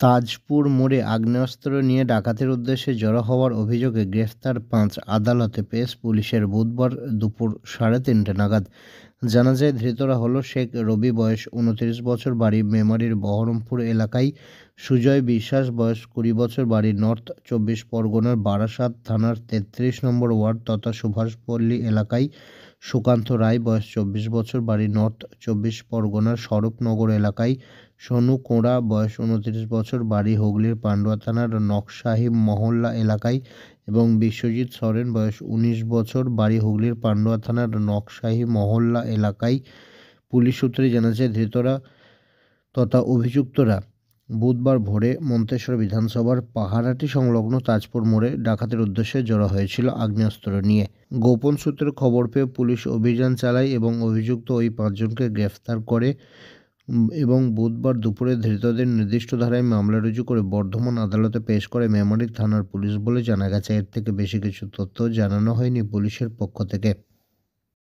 তাজপুর মোড়ে আগ্নেয়াস্ত্র নিয়ে ডাকাতির উদ্দেশ্যে জড়ো হওয়ার অভিযোগে গ্রেফতার ৫, আদালতে পেশ পুলিশের। বুধবার দুপুর ৩:৩০ নাগাদ জানা যায়, ধৃতরা হলো শেখ রবি, বয়স ২৯ বছর, বাড়ি মেমারির বহরমপুর এলাকায়; সুজয় বিশ্বাস, বয়স ২০ বছর, বাড়ি নর্থ ২৪ পরগনার বারাসাত থানার ৩৩ নম্বর ওয়ার্ড তথা সুভাষপল্লী এলাকায়; সুকান্ত রায়, বয়স ২৪ বছর, বাড়ি নর্থ ২৪ পরগনার স্বরূপনগর এলাকায়; সোনু কোঁড়া, বয়স ২৯ বছর, বাড়ি হুগলির পান্ডুয়া থানার নকশাহি মহল্লা এলাকায় এবং বিশ্বজিৎ সরেন, বয়স ১৯ বছর, বাড়ি হুগলির পান্ডুয়া থানার নকশাহি মহল্লা এলাকায়। পুলিশ সূত্রে জানা যায়, ধৃতরা তথা অভিযুক্তরা বুধবার ভোরে মন্তেশ্বর বিধানসভার পাহারাটি সংলগ্ন তাজপুর মোড়ে ডাকাতির উদ্দেশ্যে জড়ো হয়েছিল আগ্নেয়াস্ত্র নিয়ে। গোপন সূত্রে খবর পেয়ে পুলিশ অভিযান চালায় এবং অভিযুক্ত ওই ৫ জনকে গ্রেফতার করে এবং বুধবার দুপুরে ধৃতদের নির্দিষ্ট ধারায় মামলা রুজু করে বর্ধমান আদালতে পেশ করে মেমারি থানার পুলিশ বলে জানা গেছে। এর থেকে বেশি কিছু তথ্য জানানো হয়নি পুলিশের পক্ষ থেকে।